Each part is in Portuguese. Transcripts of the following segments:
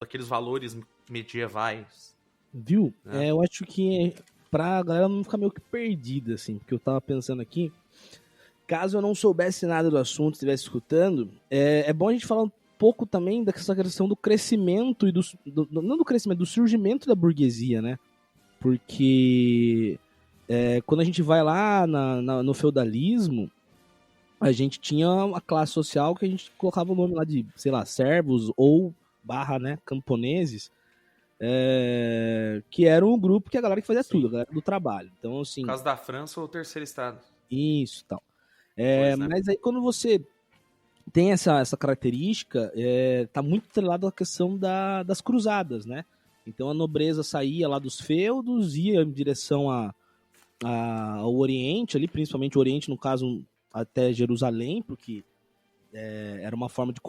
aqueles valores medievais. Viu? Eu acho que pra galera não ficar meio que perdida, assim, porque eu tava pensando aqui, caso eu não soubesse nada do assunto, estivesse escutando, é bom a gente falar um pouco também dessa questão do crescimento e não do crescimento, do surgimento da burguesia, né? Porque quando a gente vai lá no feudalismo, a gente tinha uma classe social que a gente colocava o nome lá de, sei lá, servos ou barra, né, camponeses, que era um grupo que a galera que fazia tudo, a galera do trabalho. Então, assim... No caso da França, o terceiro estado. Isso, tal. Né? Mas aí quando você tem essa característica, tá muito atrelado à questão das cruzadas, né? Então a nobreza saía lá dos feudos, ia em direção ao Oriente, ali, principalmente o Oriente, no caso, até Jerusalém, porque era uma forma de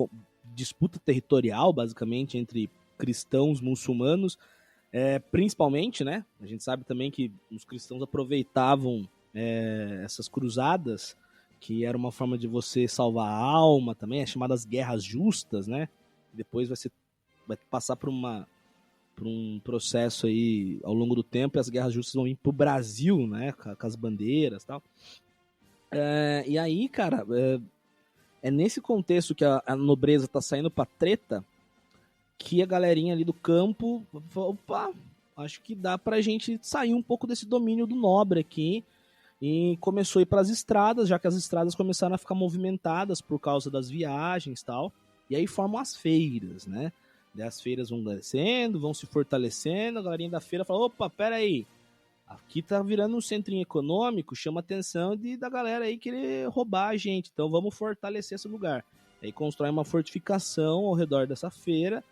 disputa territorial, basicamente, entre cristãos, muçulmanos, principalmente, né? A gente sabe também que os cristãos aproveitavam essas cruzadas, que era uma forma de você salvar a alma também, as chamadas guerras justas, né? Depois vai passar por um processo aí ao longo do tempo, e as guerras justas vão ir pro Brasil, né? Com as bandeiras e tal. E aí, cara, é nesse contexto que a nobreza tá saindo pra treta, que a galerinha ali do campo falou, opa, acho que dá pra gente sair um pouco desse domínio do nobre aqui, e começou a ir para as estradas, já que as estradas começaram a ficar movimentadas por causa das viagens e tal, e aí formam as feiras, né? Daí as feiras vão descendo, vão se fortalecendo, a galerinha da feira fala, opa, pera aí, aqui tá virando um centrinho econômico, chama a atenção da galera aí querer roubar a gente, então vamos fortalecer esse lugar. Aí constrói uma fortificação ao redor dessa feira,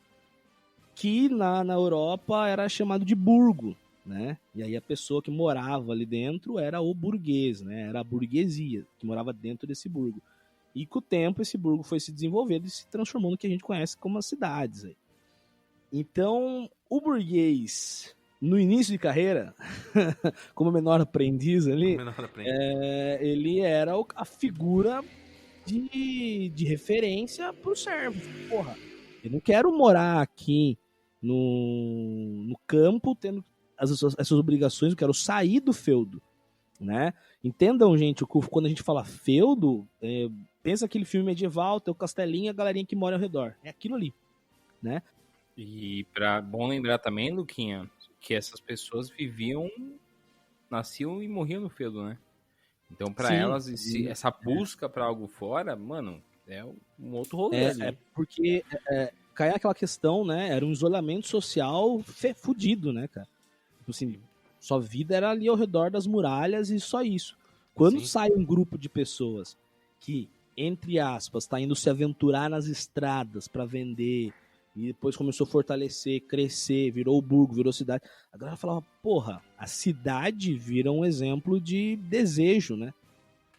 que na Europa era chamado de burgo, né? E aí a pessoa que morava ali dentro era o burguês, né? Era a burguesia que morava dentro desse burgo. E com o tempo esse burgo foi se desenvolvendo e se transformando no que a gente conhece como as cidades. Aí. Então, o burguês, no início de carreira, como menor aprendiz ali, ele era a figura de referência para os servos. Porra, eu não quero morar aqui no campo tendo essas obrigações, eu quero sair do feudo, né? Entendam, gente, quando a gente fala feudo, pensa aquele filme medieval, tem o castelinho e a galerinha que mora ao redor. É aquilo ali, né? E bom lembrar também, Luquinha, que essas pessoas nasciam e morriam no feudo, né? Então, para elas, essa busca para algo fora, mano, é um outro rolê ali. Porque cai aquela questão, né? Era um isolamento social fudido, né, cara? Tipo assim, sua vida era ali ao redor das muralhas e só isso. Quando sai um grupo de pessoas que, entre aspas, tá indo se aventurar nas estradas para vender, e depois começou a fortalecer, crescer, virou o burgo, virou cidade, a galera falava, porra, a cidade vira um exemplo de desejo, né?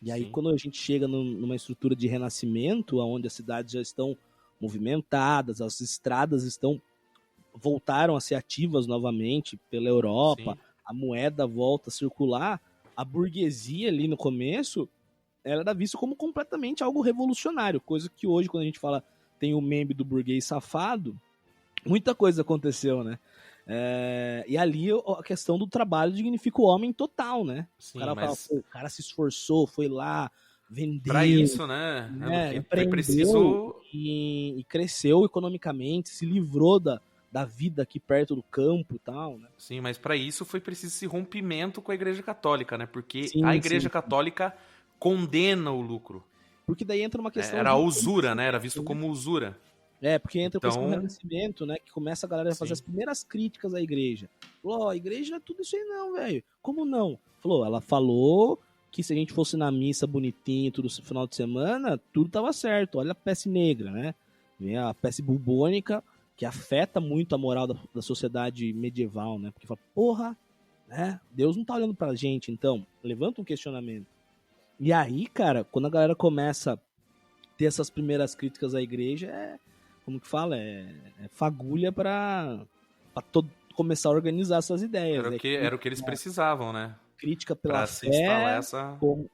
E aí quando a gente chega numa estrutura de renascimento, onde as cidades já estão movimentadas, as estradas voltaram a ser ativas novamente pela Europa, a moeda volta a circular, a burguesia ali no começo, ela era vista como completamente algo revolucionário, coisa que hoje, quando a gente fala, tem o meme do burguês safado, muita coisa aconteceu, né? E ali a questão do trabalho dignifica o homem total, né? O cara se esforçou, foi lá, vendeu. Pra isso, né? Foi preciso. E cresceu economicamente, se livrou da vida aqui perto do campo e tal, né? Sim, mas para isso foi preciso esse rompimento com a Igreja Católica, né? Porque a Igreja Católica condena o lucro. Porque daí entra uma questão... Era a usura, né? Era visto como usura. Porque entra a questão do renascimento, né? Que começa a galera a fazer as primeiras críticas à igreja. Falou, a igreja não é tudo isso aí não, velho. Como não? Ela falou que se a gente fosse na missa bonitinho todo final de semana, tudo tava certo. Olha a peste negra, né? Vem a peste bubônica, que afeta muito a moral da sociedade medieval, né? Porque fala, porra, né? Deus não tá olhando pra gente, então. Levanta um questionamento. E aí, cara, quando a galera começa a ter essas primeiras críticas à igreja, como que fala? Fagulha pra começar a organizar essas ideias. Era o que eles precisavam, né? Crítica pela fé,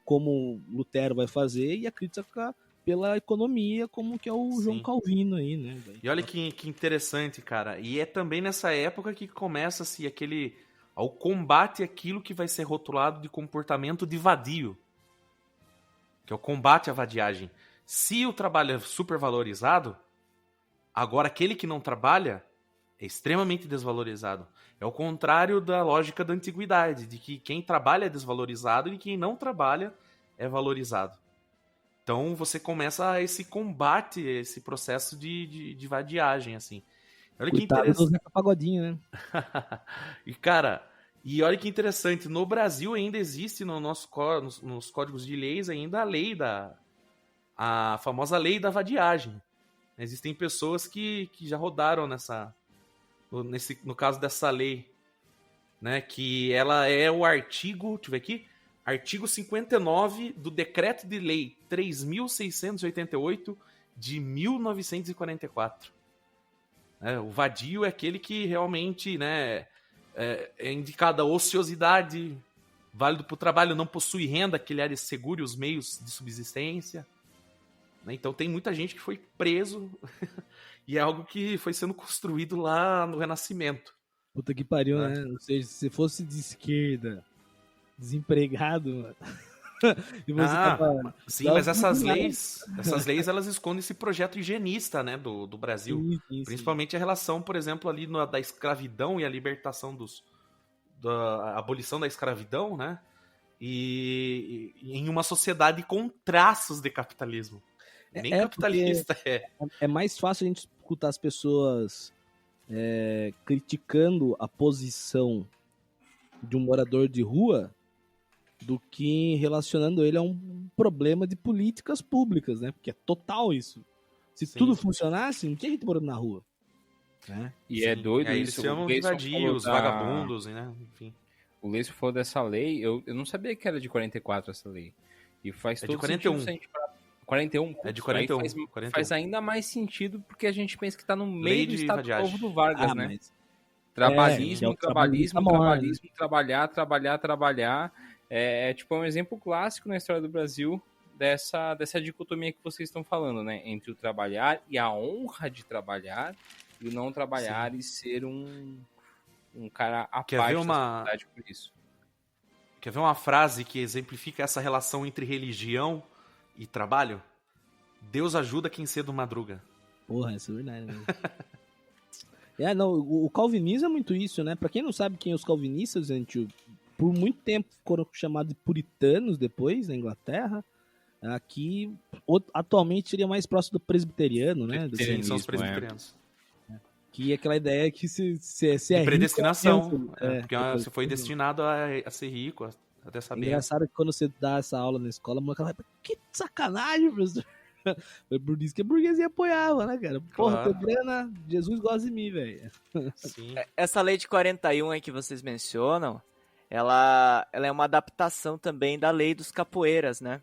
como Lutero vai fazer, e a crítica pela economia, como que é o João Calvino aí, né? E olha que interessante, cara. E é também nessa época que começa-se ao combate àquilo que vai ser rotulado de comportamento de vadio, que é o combate à vadiagem. Se o trabalho é supervalorizado, agora aquele que não trabalha é extremamente desvalorizado. É o contrário da lógica da antiguidade, de que quem trabalha é desvalorizado e quem não trabalha é valorizado. Então você começa esse combate, esse processo de vadiagem, assim. Olha que interessante. Do Zeca Pagodinho, né? E, cara, olha que interessante, no Brasil ainda existe nos códigos de leis ainda a famosa lei da vadiagem. Existem pessoas que já rodaram no caso dessa lei, né, que ela é o artigo, deixa eu ver aqui, artigo 59 do Decreto de Lei 3.688 de 1944. O vadio é aquele que realmente, né, é indicada a ociosidade, válido para o trabalho, não possui renda, que lhe assegure os meios de subsistência. Então tem muita gente que foi preso e é algo que foi sendo construído lá no Renascimento. Puta que pariu, né? Ou seja, se fosse de esquerda, desempregado, mano. E você sim, mas essas leis elas escondem esse projeto higienista, né, do Brasil. Sim. Principalmente a relação, por exemplo, ali da escravidão e a libertação da abolição da escravidão, né? E em uma sociedade com traços de capitalismo. Nem capitalista é mais fácil a gente escutar as pessoas criticando a posição de um morador de rua do que relacionando ele a um problema de políticas públicas, né? Porque é total isso. Se tudo funcionasse, não tinha gente morando na rua. Né? E é doido isso. Eles chamam de vadios, vagabundos, né? Enfim. O Leison falou dessa lei, eu não sabia que era de 44 essa lei. E faz todo de 41. sentido. 41? É de 41. Faz ainda mais sentido porque a gente pensa que tá no meio do Estado Novo do Vargas, né? Mas... Trabalhismo, trabalhar. É tipo um exemplo clássico na história do Brasil dessa dicotomia que vocês estão falando, né? Entre o trabalhar e a honra de trabalhar e o não trabalhar e ser um cara à parte da sociedade por isso. Quer ver uma frase que exemplifica essa relação entre religião e trabalho? Deus ajuda quem cedo madruga. Porra, isso é verdade mesmo. O calvinismo é muito isso, né? Pra quem não sabe quem é os calvinistas, gente, por muito tempo foram chamados de puritanos depois, na Inglaterra. Aqui, atualmente, seria mais próximo do presbiteriano, né? Sim, são os presbiterianos. Que é aquela ideia que se é predestinação. Rico, porque você foi destinado a ser rico, até saber. É engraçado que quando você dá essa aula na escola, a molecada vai, que sacanagem, professor. Foi por isso que a burguesia apoiava, né, cara? Porra, tô grana, Jesus gosta de mim, velho. Essa lei de 41 aí que vocês mencionam, ela é uma adaptação também da lei dos capoeiras, né?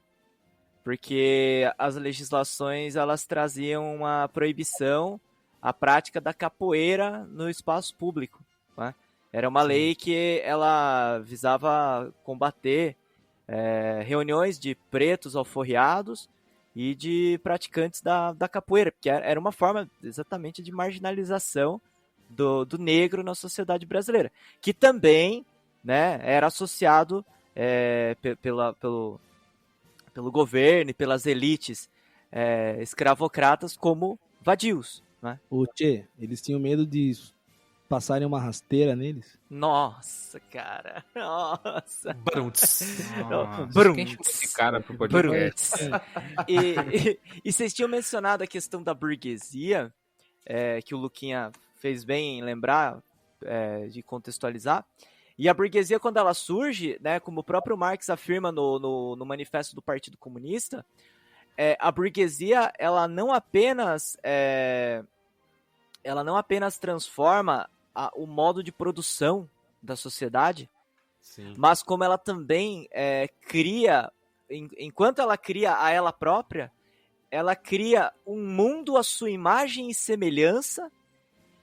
Porque as legislações, elas traziam uma proibição à prática da capoeira no espaço público, né? Era uma lei que ela visava combater reuniões de pretos alforriados e de praticantes da capoeira, porque era uma forma exatamente de marginalização do negro na sociedade brasileira, que também, né, era associado pelo governo e pelas elites escravocratas como vadios. Né? Eles tinham medo de passarem uma rasteira neles? Nossa, cara. Nossa. Bruntz. Quem chamou esse cara pro podcast? E vocês tinham mencionado a questão da burguesia, que o Luquinha fez bem em lembrar, de contextualizar. E a burguesia, quando ela surge, né, como o próprio Marx afirma no manifesto do Partido Comunista, a burguesia ela não apenas transforma o modo de produção da sociedade, sim, mas como ela também cria, enquanto ela cria a ela própria, ela cria um mundo à sua imagem e semelhança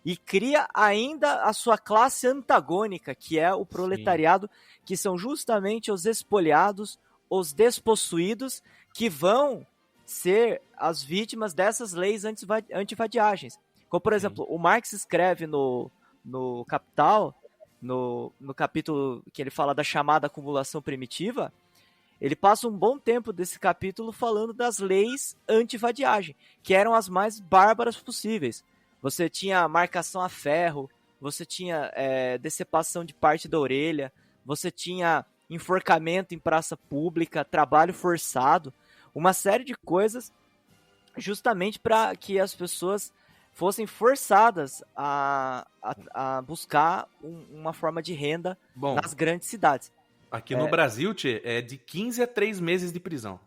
e cria ainda a sua classe antagônica, que é o proletariado, sim, que são justamente os espoliados, os despossuídos, que vão ser as vítimas dessas leis antivadiagens. Como, por exemplo, o Marx escreve no Capital, no capítulo que ele fala da chamada acumulação primitiva, ele passa um bom tempo desse capítulo falando das leis antivadiagem, que eram as mais bárbaras possíveis. Você tinha marcação a ferro, você tinha decepação de parte da orelha, você tinha enforcamento em praça pública, trabalho forçado, uma série de coisas justamente para que as pessoas fossem forçadas a buscar uma forma de renda nas grandes cidades. Aqui no Brasil, tchê, é de 15 a 3 meses de prisão.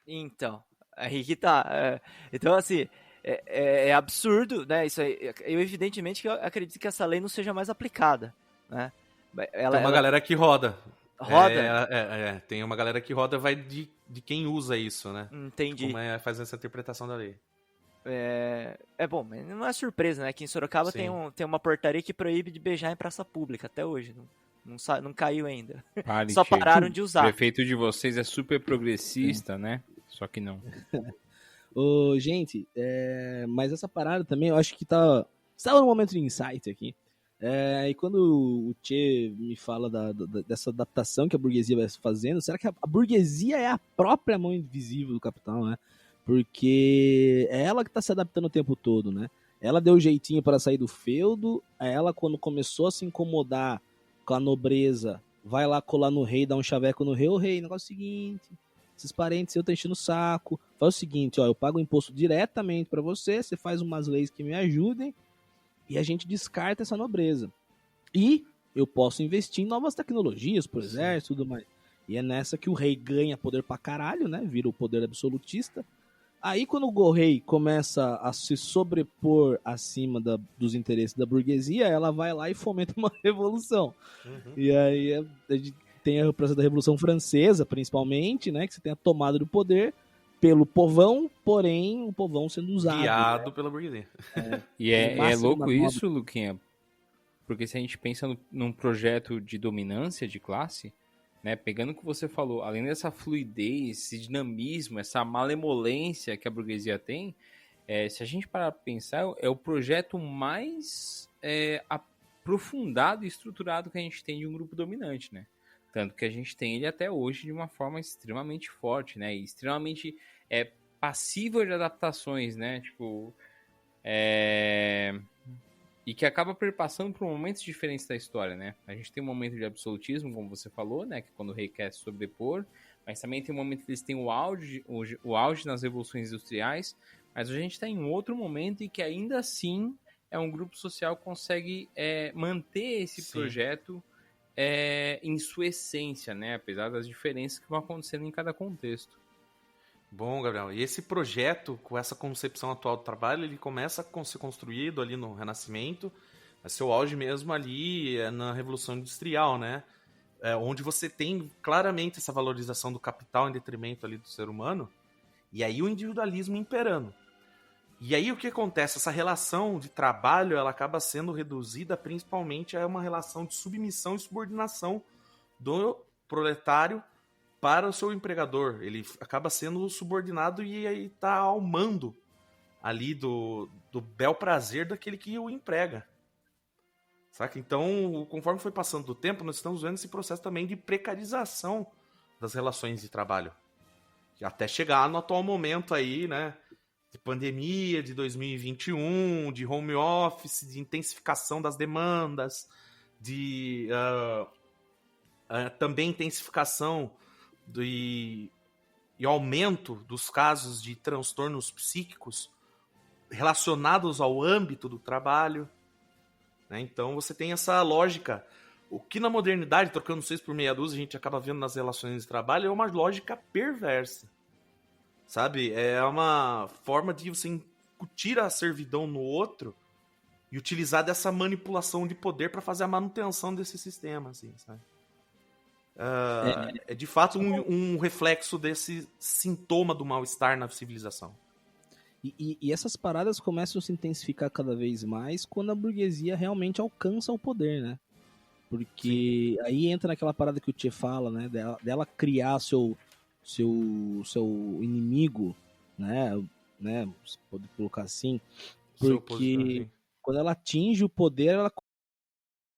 Então, aí que tá. Então, assim, é absurdo, né? Isso aí, eu evidentemente que eu acredito que essa lei não seja mais aplicada, né? Tem uma galera que roda. Roda? Tem uma galera que roda, vai de quem usa isso, né? Entendi. Como faz essa interpretação da lei. Bom, mas não é surpresa, né? Que em Sorocaba tem uma portaria que proíbe de beijar em praça pública até hoje. Não caiu ainda. Só pararam de usar. O prefeito de vocês é super progressista, né? Só que não. Gente, mas essa parada também, eu acho que estava no momento de insight aqui. E quando o Tchê me fala dessa adaptação que a burguesia vai fazendo, será que a burguesia é a própria mão invisível do capital, né? Porque é ela que está se adaptando o tempo todo, né? Ela deu jeitinho para sair do feudo, ela quando começou a se incomodar com a nobreza, vai lá colar no rei, dar um chaveco no rei, ô rei, negócio é o seguinte, esses parentes eu tô enchendo o saco, faz o seguinte, ó, eu pago o imposto diretamente para você faz umas leis que me ajudem, e a gente descarta essa nobreza. E eu posso investir em novas tecnologias pro exército e tudo mais. E é nessa que o rei ganha poder pra caralho, né? Vira o poder absolutista. Aí quando o rei começa a se sobrepor acima dos interesses da burguesia, ela vai lá e fomenta uma revolução. Uhum. E aí a gente tem o processo da Revolução Francesa, principalmente, né? Que você tem a tomada do poder pelo povão, porém o povão sendo usado. Guiado pela burguesia. E é louco isso, Luquinha, porque se a gente pensa num projeto de dominância de classe, né, pegando o que você falou, além dessa fluidez, esse dinamismo, essa malemolência que a burguesia tem, se a gente parar para pensar, é o projeto mais aprofundado e estruturado que a gente tem de um grupo dominante, né? Tanto que a gente tem ele até hoje de uma forma extremamente forte, né? E extremamente passível de adaptações, né? Tipo, e que acaba perpassando por momentos diferentes da história, né? A gente tem um momento de absolutismo, como você falou, né? Que é quando o rei quer se sobrepor, mas também tem um momento que eles têm o auge nas revoluções industriais, mas a gente está em outro momento e que ainda assim é um grupo social que consegue manter esse projeto em sua essência, né? Apesar das diferenças que vão acontecendo em cada contexto. Bom, Gabriel, e esse projeto, com essa concepção atual do trabalho, ele começa a ser construído ali no Renascimento, a seu auge mesmo ali na Revolução Industrial, né? Onde você tem claramente essa valorização do capital em detrimento ali do ser humano, e aí o individualismo imperando. E aí o que acontece? Essa relação de trabalho, ela acaba sendo reduzida principalmente a uma relação de submissão e subordinação do proletário para o seu empregador. Ele acaba sendo subordinado e aí está ao mando ali do bel prazer daquele que o emprega. Saca? Então, conforme foi passando do tempo, nós estamos vendo esse processo também de precarização das relações de trabalho. Até chegar no atual momento aí, né? De pandemia, de 2021, de home office, de intensificação das demandas, de também intensificação e aumento dos casos de transtornos psíquicos relacionados ao âmbito do trabalho, né? Então você tem essa lógica. O que na modernidade, trocando 6 por meia dúzia, a gente acaba vendo nas relações de trabalho é uma lógica perversa, sabe? É uma forma de você incutir a servidão no outro e utilizar dessa manipulação de poder para fazer a manutenção desse sistema, assim, sabe? É de fato um reflexo desse sintoma do mal-estar na civilização. E essas paradas começam a se intensificar cada vez mais quando a burguesia realmente alcança o poder, né? Porque aí entra naquela parada que o Tchê fala, né? Dela criar seu inimigo né, se pode colocar assim, Seu porque posicionamento. quando ela atinge o poder, ela